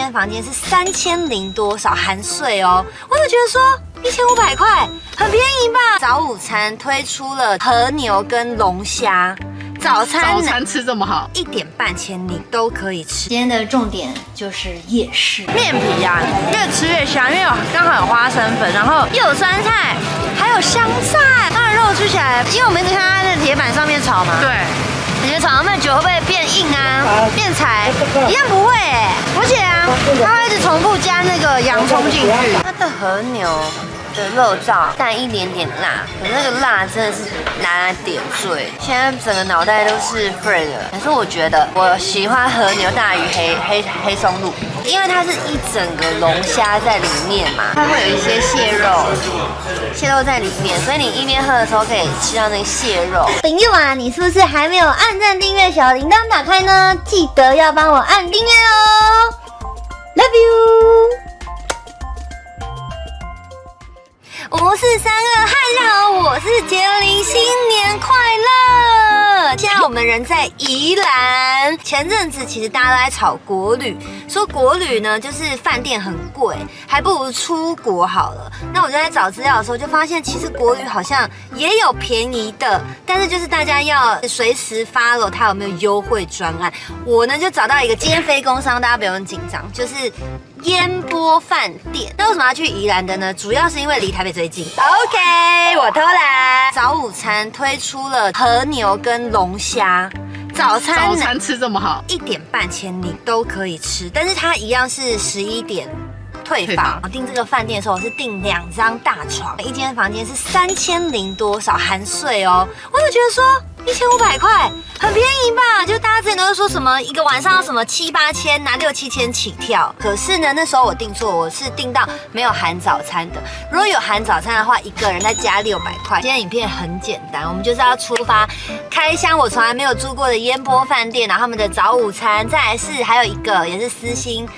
间房间是3000多少含税哦，我就觉得说1500块很便宜吧。早午餐推出了和牛跟龙虾。早餐吃这么好，1点半前你都可以吃。今天的重点就是夜市面皮啊，越吃越香，因为刚好有花生粉，然后又有酸菜，还有香菜。当然肉吃起来，因为我们一直看它在铁板上面炒嘛，对，你觉得炒那么久会不会变硬啊？变柴？一样不会哎，而且啊，它会一直重复加那个洋葱进去。它的和牛的肉燥带一点点辣，可是那个辣真的是拿来点缀。现在整个脑袋都是 fried 的，可是我觉得我喜欢和牛大于黑松露，因为它是一整个龙虾在里面嘛，它会有一些蟹肉在里面，所以你一边喝的时候可以吃到那个蟹肉。朋友啊，你是不是还没有按赞、订阅、小铃铛打开呢？记得要帮我按订阅哦 ，Love you。5432，嗨，大家好，我是杰林，新年快乐！现在我们人在宜兰。前阵子其实大家都在炒国旅，说国旅呢就是饭店很贵，还不如出国好了。那我就在找资料的时候就发现，其实国旅好像也有便宜的，但是就是大家要随时 follow 它有没有优惠专案。我呢就找到一个，今天非工商，大家不用紧张，就是烟波饭店。那为什么要去宜兰的呢？主要是因为离台北最近。OK， 我偷懒。早午餐推出了和牛跟龙虾。早餐吃这么好，1点半前你都可以吃，但是它一样是11点退房。我订这个饭店的时候，我是订2张大床，一间房间是3000多少含税哦，我就觉得说1500块很便宜吧？就大家之前都是说什么一个晚上要什么7、8千，拿6、7千起跳。可是呢，那时候我订错，我是订到没有含早餐的。如果有含早餐的话，一个人再加600块。今天影片很简单，我们就是要出发开箱我从来没有住过的烟波饭店，然后他们的早午餐，再来是还有一个也是私心。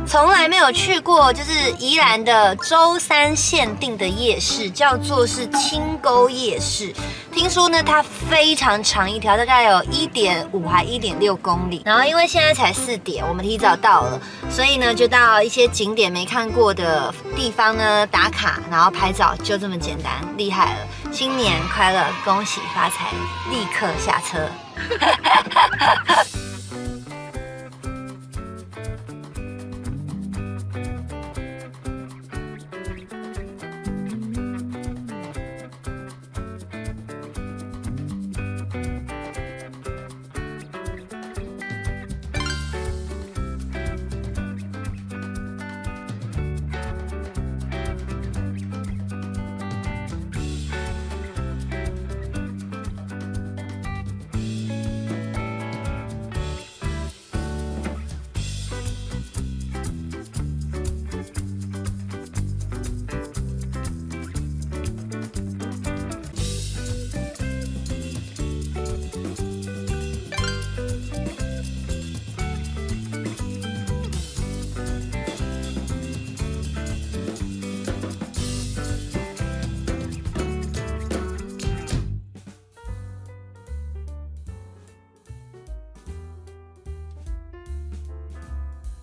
从来没有去过，就是宜兰的周3限定的夜市，叫做是青沟夜市。听说呢，它非常长一条，大概有1.5还1.6公里。然后因为现在才4点，我们提早到了，所以呢就到一些景点没看过的地方呢打卡，然后拍照，就这么简单，厉害了！新年快乐，恭喜发财，立刻下车。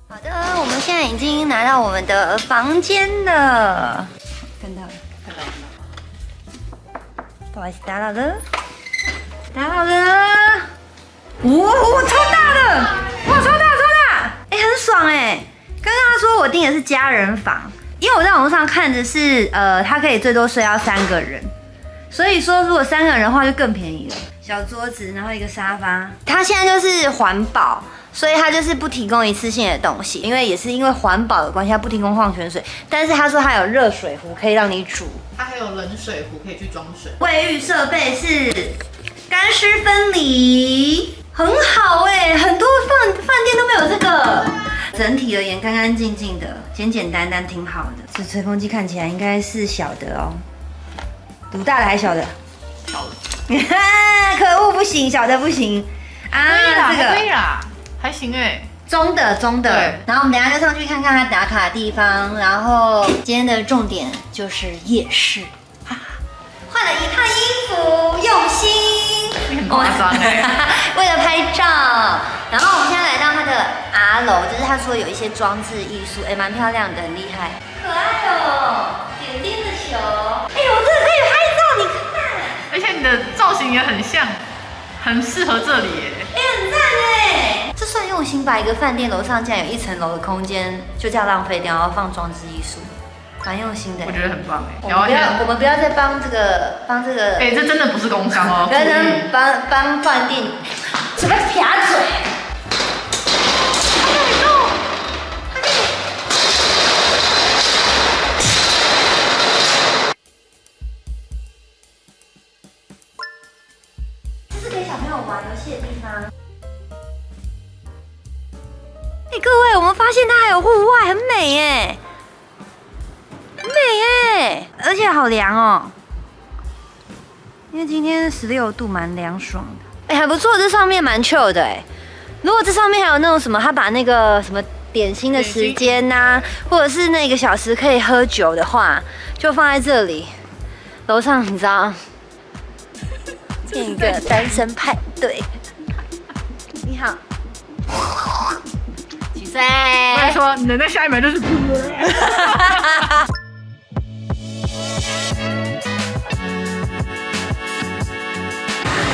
好的，我们现在已经拿到我们的房间了，看到了，不好意思，打扰了，哇，超大的，哇，超大，哎，很爽哎！刚刚他说我订的是家人房，因为我在网络上看的是，他可以最多睡到3个人，所以说如果3个人的话就更便宜了。小桌子，然后一个沙发，它现在就是环保。所以它就是不提供一次性的东西，因为也是因为环保的关系，它不提供矿泉水。但是他说它有热水壶可以让你煮，它还有冷水壶可以去装水。卫浴设备是干湿分离，很好哎，很多饭店都没有这个。整体而言干干净净的，简简单单，挺好的。这吹风机看起来应该是小的哦，卤大的还小的？小的。可恶，不行，小的不行啊，这个可以啦。还行哎，中的。然后我们等一下就上去看看他打卡的地方。然后今天的重点就是夜市，换了一套衣服，用心。你很夸张哎。为了拍照，然后我们现在来到它的 R 楼，就是他说有一些装置艺术，哎，蛮漂亮的，很厉害，可爱哦，点点的球，哎呦，这个可以拍照，你看，而且你的造型也很像，很适合这里耶。哎，很赞哎，这算用心吧？一个饭店楼上竟然有1层楼的空间，就这样浪费掉，然后放装置艺术。蛮用心的，我觉得很棒哎。我们不要再帮这个，哎，这真的不是工商哦。不要再帮饭店，什么撇嘴？这是给小朋友玩游戏的地方。哎，各位，我们发现它还有户外，很美耶。很美耶，而且好凉哦，因为今天16度，蛮凉爽的。哎，还不错，这上面蛮 chill 的哎。如果这上面还有那种什么，他把那个什么点心的时间呐，或者是那1个小时可以喝酒的话，就放在这里。楼上你知道，变一个单身派对。你好。几岁？我跟你说，你的下一秒就是。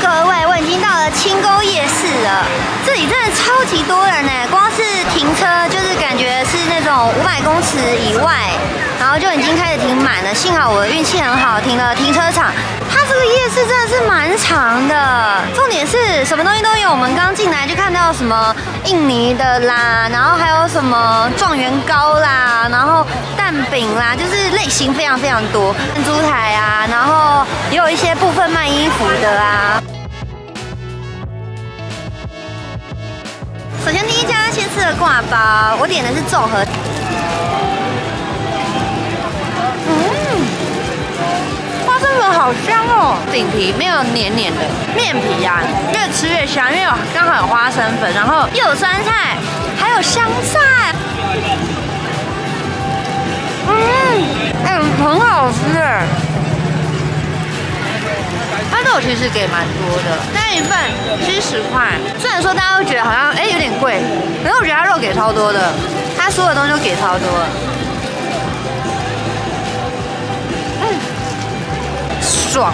各位，我已经到了清沟夜市了，这里真的超级多人呢，光是停车就是感觉是那种500公尺以外，然后就已经开始停满了。幸好我的运气很好，停了停车场。它这个夜市真的是蛮长的，重点是什么东西都有。我们刚进来就看到什么印尼的啦，然后还有什么状元糕啦，然后蛋饼啦，就是类型非常非常多。珍珠台啊，然后也有一些部分卖衣服的啊。首先第一家先吃了挂包，我点的是综合。花生粉好香哦，饼皮没有黏黏的，面皮啊越吃越香，因为刚好有花生粉，然后又有酸菜，还有香菜。很好吃哎。它肉其实给蛮多的，那一份70块。虽然说大家会觉得好像有点贵，可是我觉得它肉给超多的，它所有东西都给超多了。爽，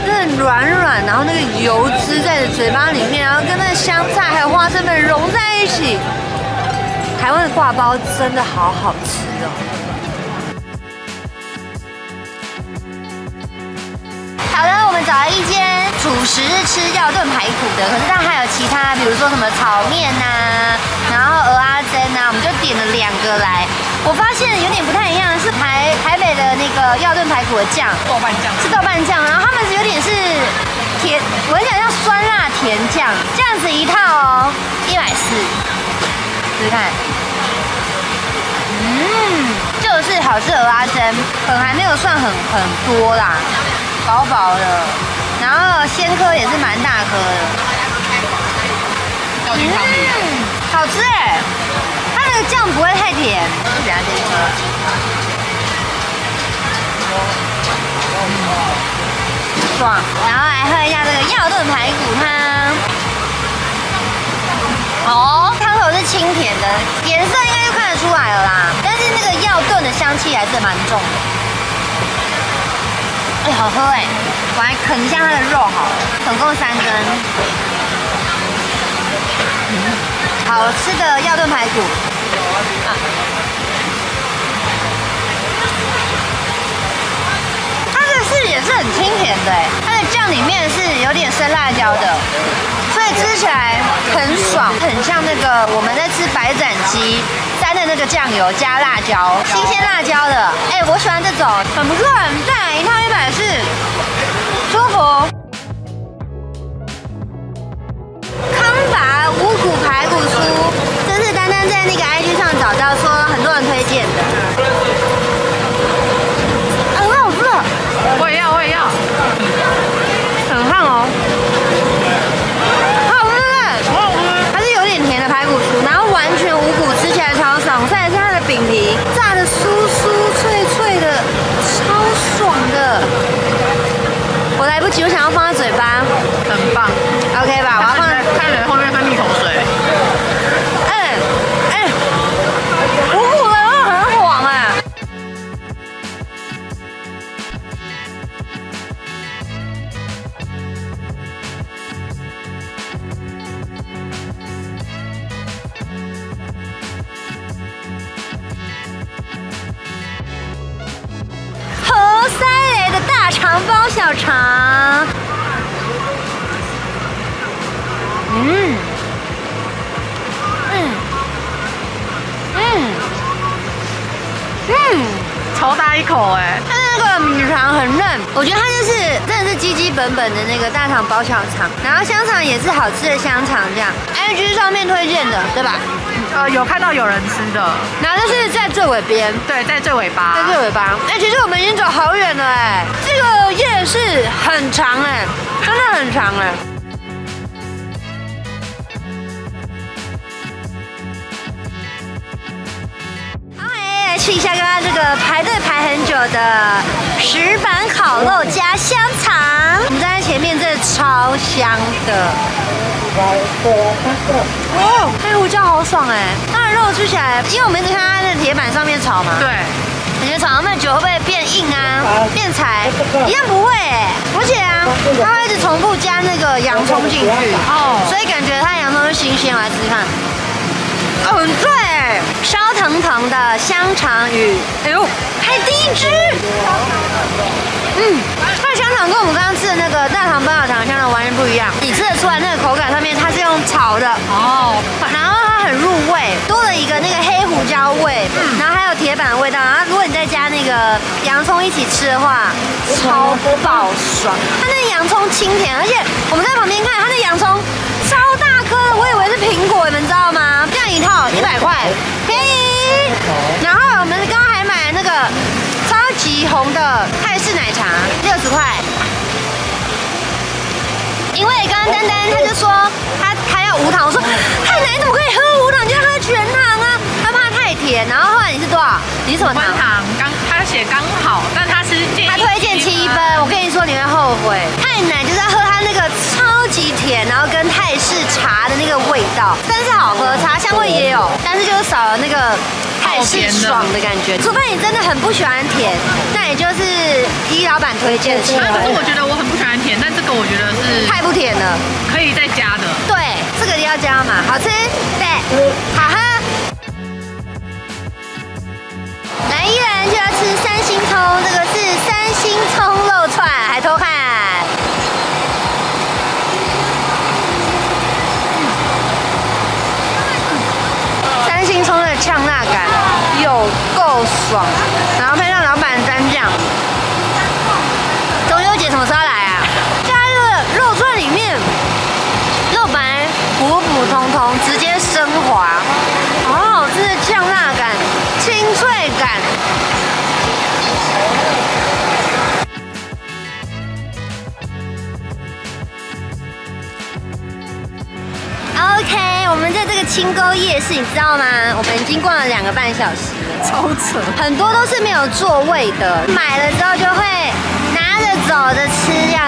真的软软，然后那个油脂在嘴巴里面，然后跟那个香菜还有花生粉融在一起。台湾的挂包真的好好吃哦。好的，我们找了一间主食是吃药炖排骨的，可是它还有其他，比如说什么炒面呐，然后蚵仔煎呐，我们就点了2个来。我发现有点不太一样，是台北的那个药炖排骨的酱，豆瓣酱是豆瓣酱，然后他们有点是甜，我很想要酸辣甜酱，这样子一套哦，140，试试看。就是好吃蚵仔煎，粉还没有算很多啦，薄薄的，然后鲜颗也是蛮大颗的。好吃哎，它那个酱不会太甜。等下这一颗，爽。然后来喝一下这个药炖排骨汤。哦，汤头是清甜的，颜色应该就看得出来了啦。但是那个药炖的香气还是蛮重的。哎，好喝哎！我来啃一下它的肉好了，总共3根。好吃的药炖排骨。它的是也是很清甜的哎，它的酱里面是有点生辣椒的，所以吃起来很爽，很像那个我们在吃白斩鸡沾的那个酱油加辣椒，新鲜辣椒的。哎，我喜欢这种，很不错，很赞，一套140，舒服。康拔五谷排骨酥，这是丹丹在那个 IG 上找到说很多人推荐的，很好吃。我也要，很烫哦。好吃它是有点甜的排骨酥，然后完全无骨，吃起来超爽。再来是它的饼皮，炸的酥酥脆脆的，超爽的。我来不急，我想要放在嘴巴。很棒。OK 吧？我要放。看人后面分泌口水。苦苦的，又很黄哎。猴塞雷的大肠包小肠。超大一口哎！它那个米肠很嫩，我觉得它就是真的是基基本本的那个大肠包小肠，然后香肠也是好吃的香肠，这样 IG 上面推荐的，对吧？有看到有人吃的，然后就是在最尾边，对，在最尾巴，在最尾巴。其实我们已经走好远了哎，这个夜市很长哎，真的很长哎。吃一下刚刚这个排队排很久的石板烤肉加香肠，我们站在前面，真的超香的。哦，黑胡椒好爽哎！它的肉吃起来，因为我们一直看它在铁板上面炒嘛，对，感觉炒那么久会不会变硬啊、变柴？一样不会哎，而且啊，它会一直重复加那个洋葱进去，所以感觉它洋葱是新鲜。我来吃吃看。对，烧腾腾的香肠与，哎呦，还第一只，它的香肠跟我们刚刚吃的那个大肠包小肠香肠完全不一样。你吃得出来那个口感上面它是用炒的然后它很入味，多了一个那个黑胡椒味，然后还有铁板的味道。然后如果你再加那个洋葱一起吃的话，超爆爽。它那个洋葱清甜，而且我们在旁边看它的洋葱超大颗的，我以为是苹果，你们知道吗？这样一套100块，便宜。然后我们刚刚还买了那个超级红的泰式奶茶，60块。因为刚刚丹丹他就说他要无糖，我说太难，怎么可以喝无糖？就要喝全糖啊，他怕太甜。然后后来你是多少？你是什么糖？糖他写刚好，但他是他推荐7分，我跟你说你会后悔。太奶就是要喝它那个超级甜，然后跟泰式茶的那个味道，但是好喝，茶香味也有，但是就是少了那个泰式爽的感觉。除非你真的很不喜欢甜，那也就是依老板推荐7分。可是我觉得我很不喜欢甜，但这个我觉得是太不甜了，可以再加的。对，这个要加嘛，好吃，对，好喝。来，依然就要吃3星葱，这个是3星葱肉串，还偷看。3星葱的呛辣感有够爽，然后配上老板的蘸酱。中秋节什么时候来啊？加热肉串里面，肉白普普通通，直接升华，好好吃的酱辣感、清脆感。OK， 我们在这个清沟夜市，你知道吗？我们已经逛了2个半小时了，超扯，很多都是没有座位的，买了之后就会拿着走着吃，这样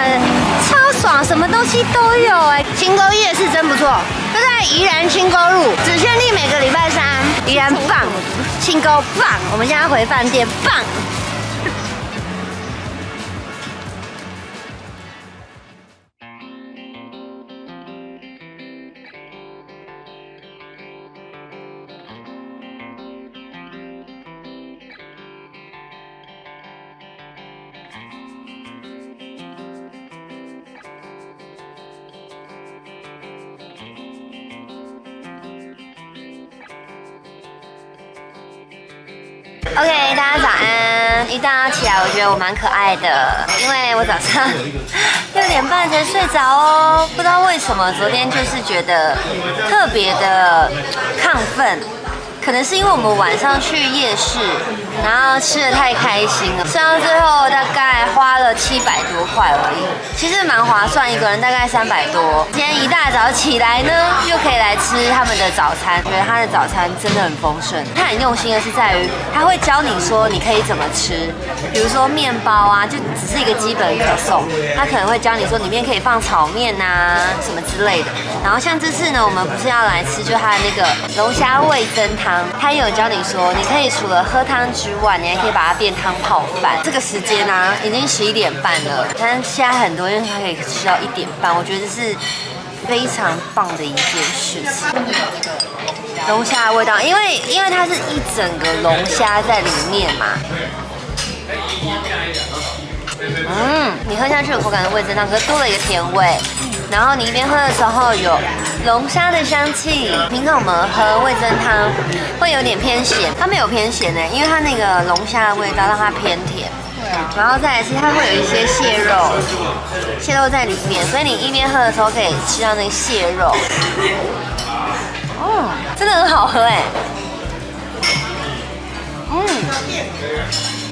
超爽，什么东西都有哎。清沟夜市真不错，就在宜兰清沟路，只限定每个礼拜3，宜兰棒，清沟棒。我们现在回饭店棒。OK， 大家早安！一大早起来，我觉得我蛮可爱的，因为我早上6点半才睡着哦。不知道为什么，昨天就是觉得特别的亢奋，可能是因为我们晚上去夜市，然后吃的太开心了，吃到最后大概花了700多块而已，其实蛮划算，一个人大概300多。今天一大早起来呢，又可以来吃他们的早餐，觉得他的早餐真的很丰盛。他很用心的是在于，他会教你说你可以怎么吃，比如说面包啊，就只是一个基本可颂，他可能会教你说里面可以放炒面啊什么之类的。然后像这次呢，我们不是要来吃就他的那个龙虾味噌汤，他也有教你说，你可以除了喝汤之外，你还可以把它变汤泡饭。这个时间呢，已经11点半了，但是现在很多人他可以吃到1点半，我觉得这是非常棒的一件事情。龙虾的味道，因为它是一整个龙虾在里面嘛。你喝下去有口感的味噌汤，可是多了一个甜味。然后你一边喝的时候有龙虾的香气。平常我们喝味噌汤会有点偏咸，它没有偏咸因为它那个龙虾的味道让它偏甜。然后再来是它会有一些蟹肉在里面，所以你一边喝的时候可以吃到那个蟹肉。真的很好喝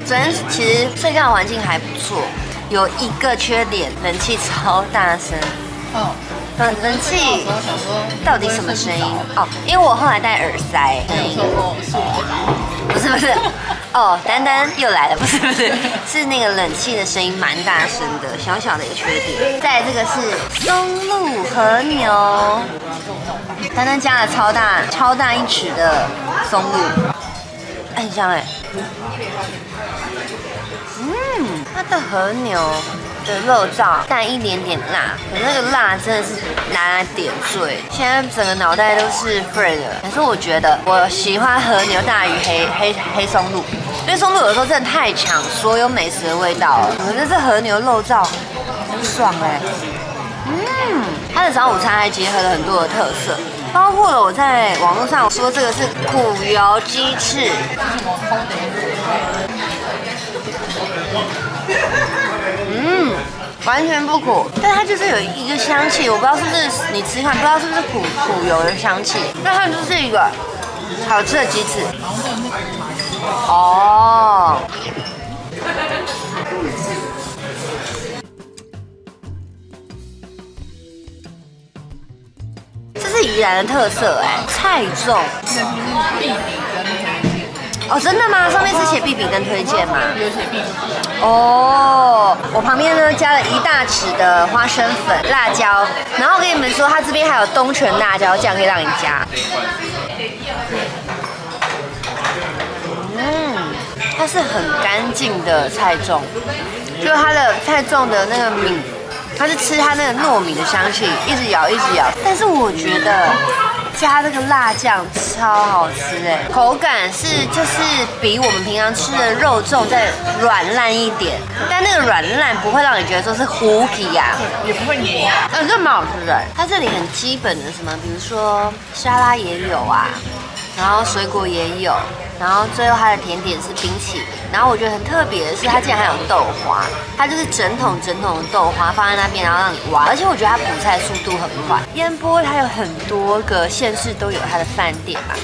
昨天其实睡觉环境还不错，有一个缺点，冷气超大声。冷气到底什么声音？因为我后来戴耳塞。不是，丹丹又来了，不是，是那个冷气的声音蛮大声的，小小的一个缺点。再来这个是松露和牛，丹丹加了超大1匙的松露，很香它的和牛的肉燥带一点点辣，可是那个辣真的是拿来点缀。现在整个脑袋都是 fried 的，可是我觉得我喜欢和牛大于黑松露，因为松露有时候真的太抢所有美食的味道了。可是这和牛肉燥很爽它的早午餐还结合了很多的特色，包括了我在网络上说这个是苦油鸡翅。完全不苦，但它就是有一个香气，我不知道是不是你吃看，不知道是不是苦油的香气，但它就是一个好吃的鸡翅。这是宜兰的特色菜粽。真的吗？上面是写必比登推荐吗？有写必比。我旁边呢加了1大匙的花生粉、辣椒，然后我跟你们说，它这边还有东泉辣椒酱可以让你加。它是很干净的菜粽，就是它的菜粽的那个米，它是吃它那个糯米的香气，一直咬。但是我觉得加这个辣酱超好吃口感就是比我们平常吃的肉粽再软烂一点，但那个软烂不会让你觉得说是糊皮也不会黏，这蛮好吃的。它这里很基本的什么，比如说沙拉也有然后水果也有，然后最后它的甜点是冰淇淋。然后我觉得很特别的是，它竟然还有豆花，它就是整桶的豆花放在那边，然后让你挖。而且我觉得它补菜速度很快。烟波它有很多个县市都有它的饭店嘛。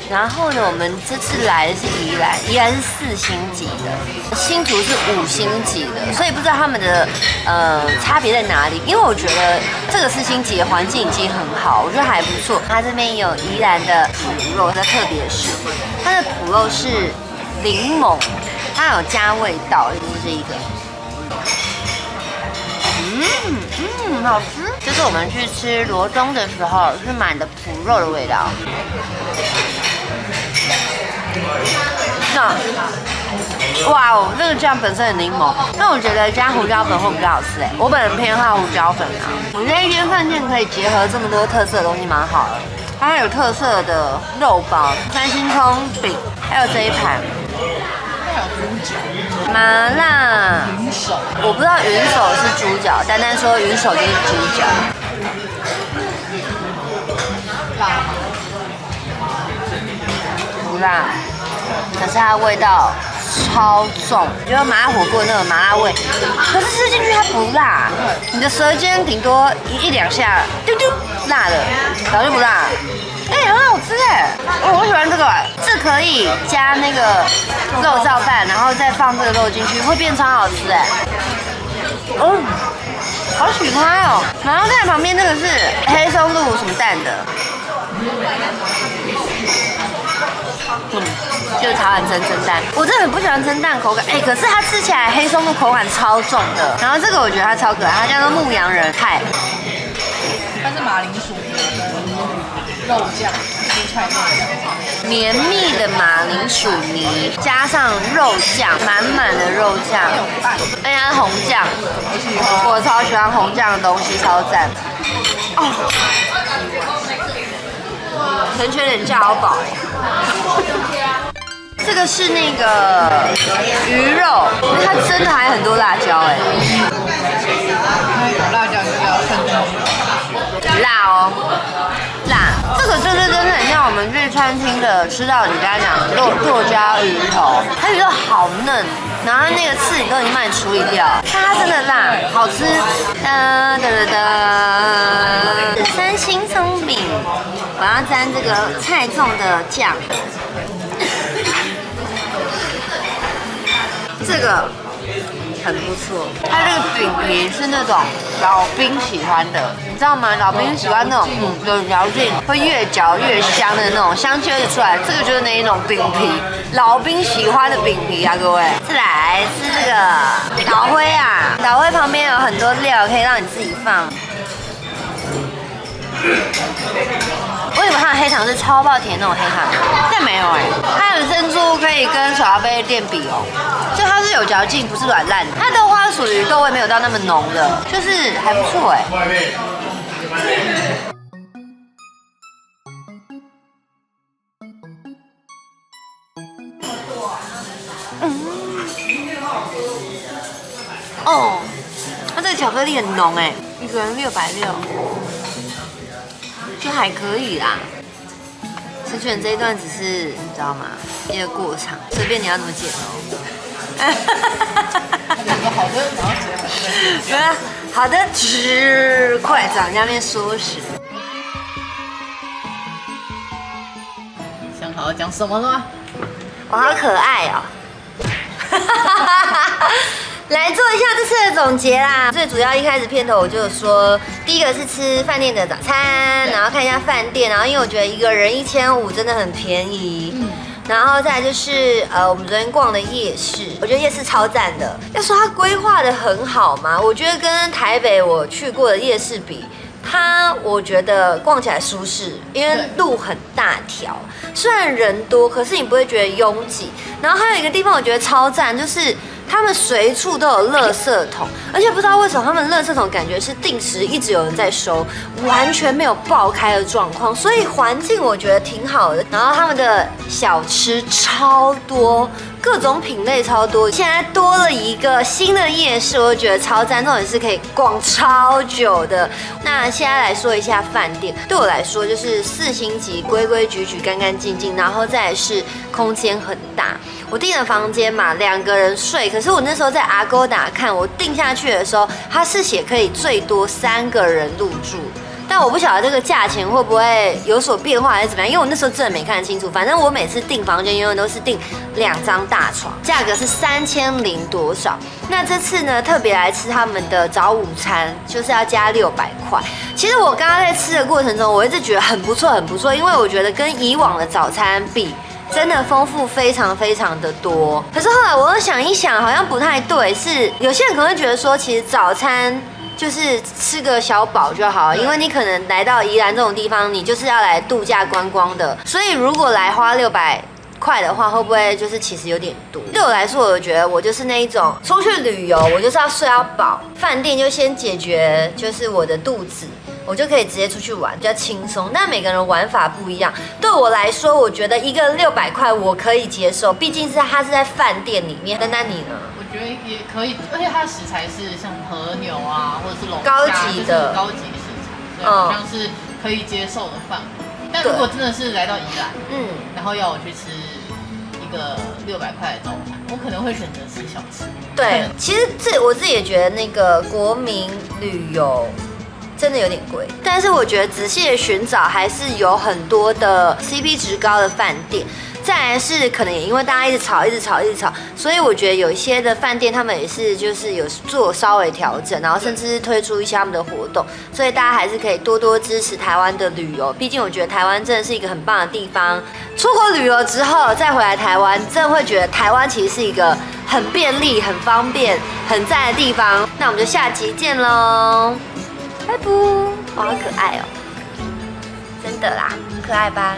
然后呢，我们这次来的是宜兰是4星级的，新竹是5星级的，所以不知道他们的差别在哪里。因为我觉得这个4星级的环境已经很好，我觉得还不错。它这边有宜兰的脯肉，它特别是它的脯肉是柠檬，它有加味道，就是一个。很好吃。就是我们去吃罗东的时候是买的脯肉的味道。哇这个酱本身很柠檬，但我觉得加胡椒粉会比较好吃我本人偏好胡椒粉我觉得一间饭店可以结合这么多特色的东西蛮好的。它还有特色的肉包、3星葱饼，还有这一盘。麻辣云手，我不知道云手是猪脚，丹丹说云手就是猪脚。不辣，可是它的味道超重，就是麻辣火锅那种麻辣味，可是吃进去它不辣，你的舌尖顶多1-2下，丢丢辣的，然后就不辣。哎，很好吃哎，我喜欢这个，这可以加那个肉燥饭，然后再放这个肉进去，会变超好吃哎。好喜欢哦。然后在旁边这个是黑松露什么蛋的，就是茶碗蒸蛋。我真的很不喜欢蒸蛋口感，可是它吃起来黑松露口感超重的。然后这个我觉得它超可爱，它叫做牧羊人派。它是马铃薯肉酱，蔬菜肉酱，绵密的马铃薯泥加上肉酱，满满的肉酱，而且它是红酱，我超喜欢红酱的东西，超赞。成全点价好饱。这个是那个鱼肉，它真的还很多辣椒哎。有辣椒就要看进去。辣哦，辣。这个就是真的很像我们去餐厅的吃到你刚才讲剁椒鱼头，它鱼肉好嫩，然后那个刺都已经帮你处理掉，但它真的辣，好吃。三星葱饼，我要沾这个菜粽的酱。这个很不错，它这个饼皮是那种老兵喜欢的，你知道吗？老兵喜欢那种有嚼劲，会越嚼越香的那种香气会出来。这个就是那一种饼皮，老兵喜欢的饼皮啊，各位。再来是这个岛灰啊，岛灰旁边有很多料可以让你自己放。我以为它的黑糖是超爆甜那种黑糖，但没有它的珍珠可以跟手摇杯店比哦，就它是有嚼劲，不是软烂的。它豆花属于豆味没有到那么浓的，就是还不错它这个巧克力很浓一个人660，就还可以啦。成全这一段只是你知道吗？一个过场，随便你要怎么剪哦。好的，然后结对啊，好的，快掌下面缩时。想好好讲什么了吗？我好可爱哦。来做一下这次的总结啦。最主要一开始片头我就有说，第一个是吃饭店的早餐，然后看一下饭店，然后因为我觉得一个人1500真的很便宜。然后再来就是我们昨天逛的夜市，我觉得夜市超赞的。要说它规划的很好吗？我觉得跟台北我去过的夜市比，我觉得逛起来舒适，因为路很大条，虽然人多，可是你不会觉得拥挤。然后还有一个地方我觉得超赞，就是他们随处都有垃圾桶，而且不知道为什么他们垃圾桶感觉是定时一直有人在收，完全没有爆开的状况，所以环境我觉得挺好的。然后他们的小吃超多，各种品类超多，现在多了一个新的夜市，我就觉得超赞，重点是可以逛超久的。那现在来说一下饭店，对我来说就是4星级，规规矩矩，干干净净，然后再来是空间很大。我订的房间嘛，2个人睡，可是我那时候在 Agoda 看，我订下去的时候，它是写可以最多3个人入住。但我不晓得这个价钱会不会有所变化还是怎么样，因为我那时候真的没看清楚。反正我每次订房间永远都是订2张大床，价格是3000多少。那这次呢，特别来吃他们的早午餐，就是要加600块。其实我刚刚在吃的过程中，我一直觉得很不错，很不错，因为我觉得跟以往的早餐比，真的丰富非常非常的多。可是后来我又想一想，好像不太对，是有些人可能会觉得说，其实早餐就是吃个小饱就好，因为你可能来到宜兰这种地方，你就是要来度假观光的，所以如果来花600块的话，会不会就是其实有点多？对我来说，我觉得我就是那一种出去旅游，我就是要睡到饱，饭店就先解决就是我的肚子，我就可以直接出去玩，比较轻松。但每个人玩法不一样，对我来说，我觉得一个600块我可以接受，毕竟它是在饭店里面。丹丹你呢？我觉得也可以，而且它的食材是像和牛啊，或者是龙虾，高级的高级食材，所以好像是可以接受的范围。但如果真的是来到宜兰，然后要我去吃一个600块的早餐，我可能会选择吃小吃。对，其实我自己也觉得那个国民旅游真的有点贵。但是我觉得仔细的寻找，还是有很多的 CP 值高的饭店。再来是可能也因为大家一直吵，所以我觉得有一些的饭店他们也是就是有做稍微调整，然后甚至是推出一些他们的活动，所以大家还是可以多多支持台湾的旅游。毕竟我觉得台湾真的是一个很棒的地方。出国旅游之后再回来台湾，真的会觉得台湾其实是一个很便利、很方便、很赞的地方。那我们就下集见喽，拜拜！哇，好可爱哦，真的啦，可爱吧？